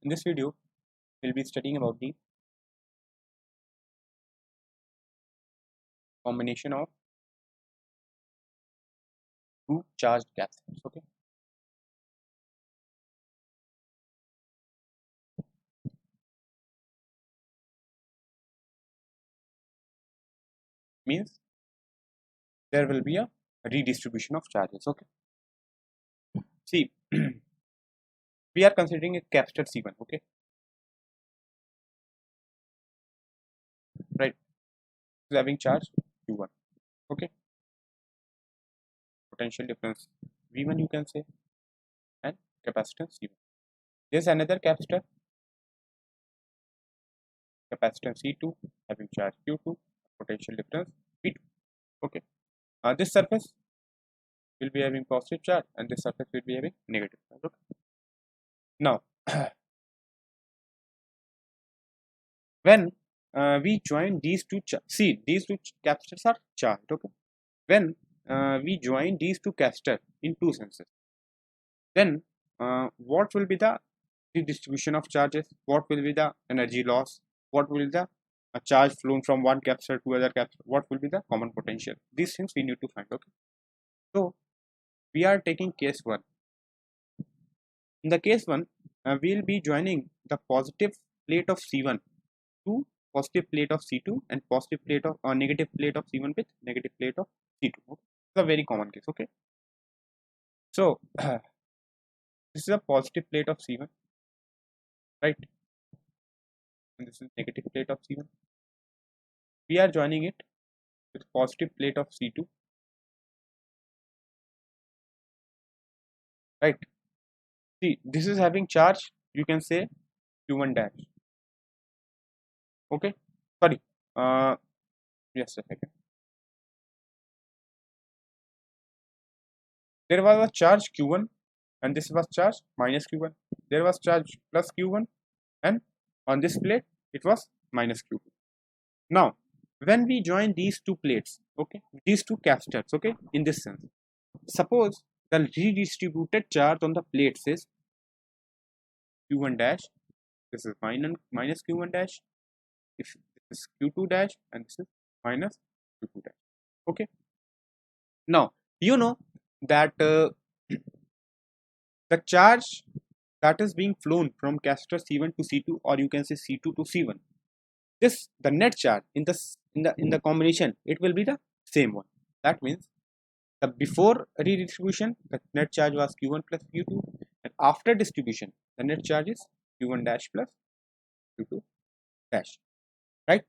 In this video, we'll be studying about the combination of two charged capacitors. Okay, means there will be a redistribution of charges. Okay, see, we are considering a capacitor C1. Okay, right, it's having charge Q1. Okay, potential difference V1 you can say, and capacitance C1. There's another capacitor, capacitance C2 having charge Q2, potential difference V2. Okay, this surface will be having positive charge and this surface will be having negative charge. Okay, now when we join these two, see these two capacitors are charged. Okay, when we join these two capacitors in two senses, then what will be the redistribution of charges? What will be the energy loss? What will be the charge flown from one capacitor to other capacitor? What will be the common potential? These things we need to find. Okay, so we are taking case 1. In the case 1, we'll be joining the positive plate of C1 to positive plate of C2 and positive plate of negative plate of C1 with negative plate of C2. Okay? It's a very common case. Okay, so this is a positive plate of C1, right, and this is negative plate of C1. We are joining it with positive plate of C2, right. See, this is having charge, you can say Q1 dash. Okay, sorry, just a second. There was a charge Q1 and this was charge minus Q1. There was charge plus Q1 and on this plate it was minus Q2. Now when we join these two plates, okay, these two capacitors, okay, in this sense, suppose the redistributed charge on the plates is Q1 dash, this is minus Q1 dash, if this is Q2 dash and this is minus Q2 dash. Okay, now you know that the charge that is being flown from capacitor C1 to C2, or you can say C2 to C1, this the net charge in the combination, it will be the same one. That means the before redistribution the net charge was Q1 plus Q2, and after distribution the net charge is Q1 dash plus Q2 dash, right,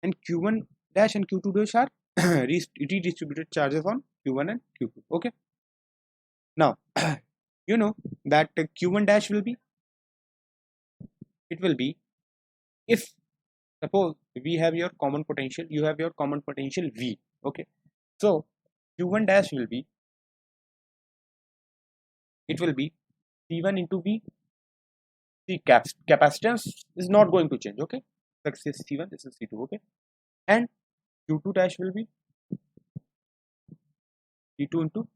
and Q1 dash and Q2 dash are redistributed charges on Q1 and Q2. Okay, now you know that Q1 dash will be, it will be, if suppose we have your common potential, you have your common potential V. Okay, so Q1 dash will be, it will be C1 into V. The capacitance is not going to change. Okay, this is C1, this is C2. Okay, and Q2 dash will be C2 into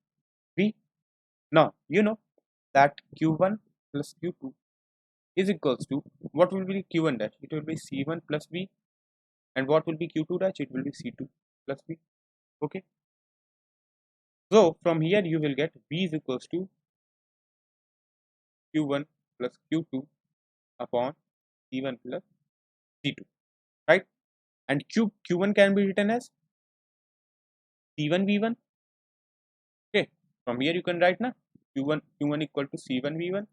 V. Now you know that Q1 plus Q2 is equals to, what will be Q1 dash? It will be C1 plus V, and what will be Q2 dash? It will be C2 plus V. Okay, so from here you will get V is equals to Q1 plus Q2 upon C1 plus C2, right, and Q1 can be written as C1 V1. Okay, from here you can write now Q1 equal to C1 V1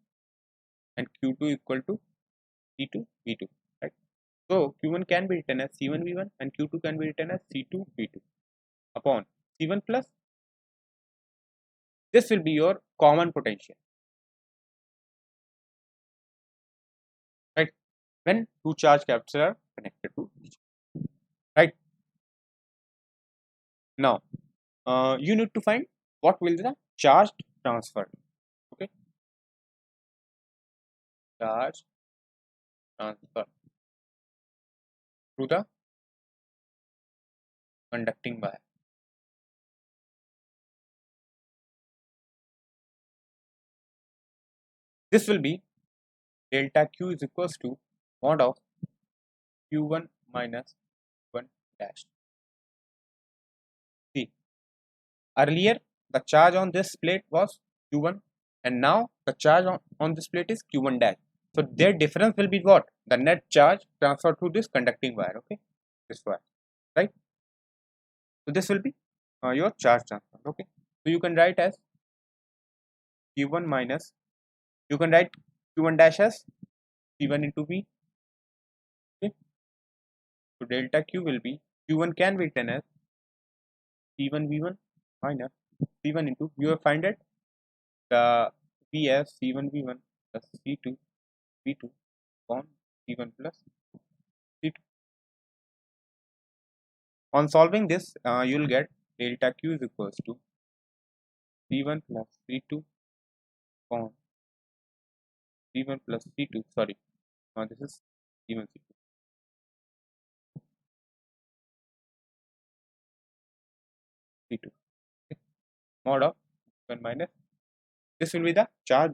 and Q2 equal to C2 V2, right. So Q1 can be written as C1 V1 and Q2 can be written as C2 V2 upon C1 plus, this will be your common potential, right, when two charge capacitors are connected to each other, right. Now you need to find what will be the charge transfer. Okay, charge transfer through the conducting wire. This will be delta Q is equals to mod of Q1 minus 1 dash. See, earlier the charge on this plate was Q1 and now the charge on this plate is Q1 dash. So their difference will be what? The net charge transferred through this conducting wire, okay? This wire, right? So this will be your charge transfer, okay? So you can write as Q1 minus, you can write Q1 dash as C1 into V, okay? So delta Q will be, Q1 can be written as C1 V1 minus C1 into, you have find it, the V as C1 V1 plus C2 V2 upon C1 plus C2. On solving this, you will get delta Q is equals to C1 plus C2 upon C1 plus C2, sorry, this is C1 C2. C2, okay. Mod of 1 minus, this will be the charge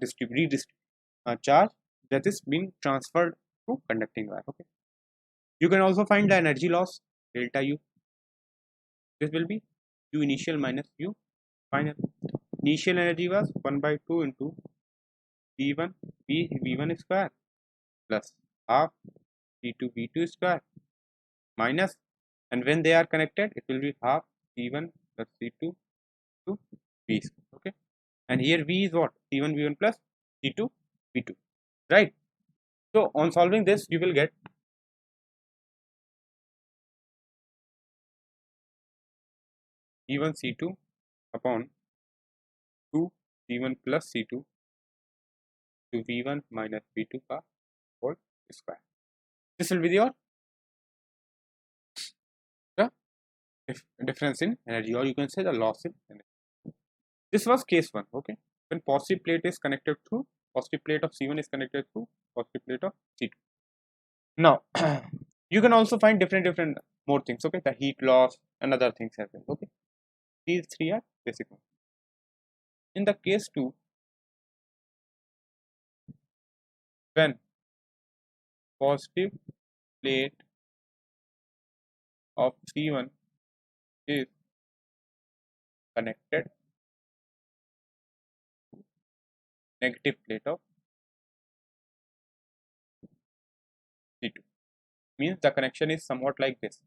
charge that is being transferred to conducting wire, okay. You can also find the energy loss delta U. This will be U initial minus U final. Initial energy was 1 by 2 into V1 V1 square plus half V2 V2 square minus, and when they are connected it will be half C1 plus C2 to V square, okay. And here V is what? C1 V1 plus C2 V2, right? So on solving this you will get C1 C2 upon 2 C1 plus C2 to V1 minus V2 का whole square. This will be your difference in energy, or you can say the loss in energy. This was case 1, okay. When positive plate is connected through, positive plate of C1 is connected through positive plate of C2. Now you can also find different more things, okay. The heat loss and other things as well, okay. These three are basic ones. In the case 2, when positive plate of C1 is connected to negative plate of C2, means the connection is somewhat like this,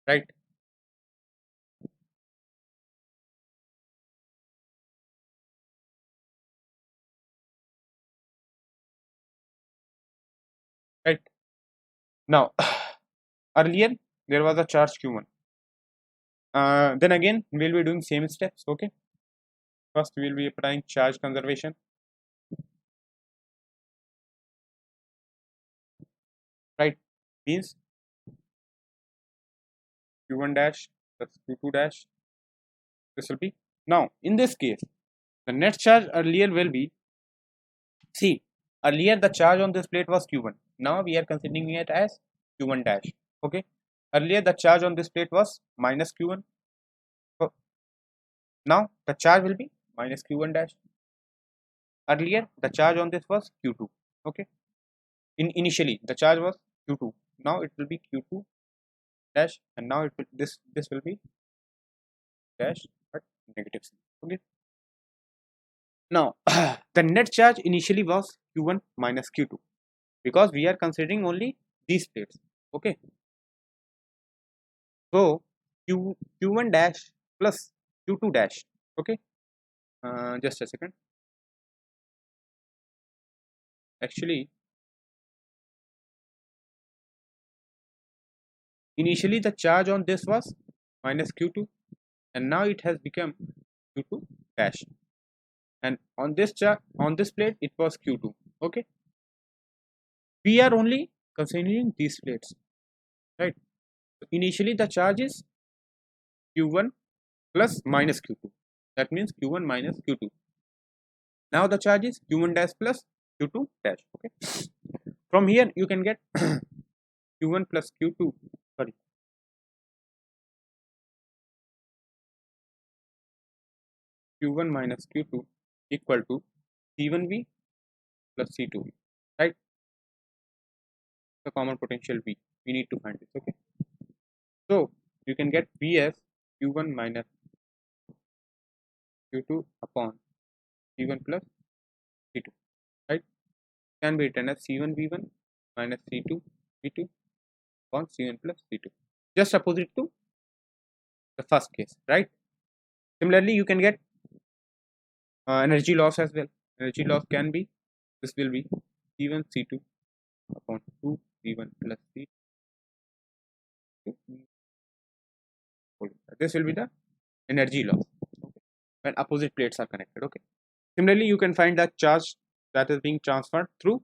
right? Right. Now earlier there was a charge Q1. Then again we'll be doing same steps, okay. First we will be applying charge conservation, right? Means Q1 dash plus Q2 dash, this will be. Now in this case the net charge earlier will be, see, earlier the charge on this plate was Q1, now we are considering it as Q1 dash, okay. Earlier the charge on this plate was minus Q1, so now the charge will be minus Q1 dash. Earlier the charge on this was Q2, okay. Initially the charge was Q2, now it will be Q2 dash, and now it will, this will be dash but negative sign, okay. Now the net charge initially was Q1 minus Q2 because we are considering only these plates, okay. So Q1 dash plus Q2 dash, okay. Just a second, actually initially the charge on this was minus Q2 and now it has become Q2 dash, and on this plate it was Q2, okay. We are only considering these plates, right? So initially the charge is Q1 plus minus Q2, that means Q1 minus Q2. Now the charge is Q1 dash plus Q2 dash, okay. From here you can get Q1 plus Q2, sorry, Q1 minus Q2 equal to C1V plus C2V, right? The common potential V. We need to find this, okay? So you can get V as Q1 minus Q2 upon C1 plus C2, right? Can be written as C1 V1 minus C2 V2 upon C1 plus C2. Just opposite to the first case, right? Similarly, you can get energy loss as well. Energy loss can be, this will be C1 C2 upon 2 V1 plus C2. This will be the energy loss, okay, when opposite plates are connected, okay. Similarly, you can find the charge that is being transferred through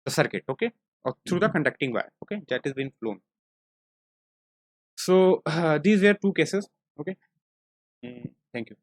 the circuit, okay, or through the conducting wire, okay, that is being flown. So these were two cases, okay. Thank you.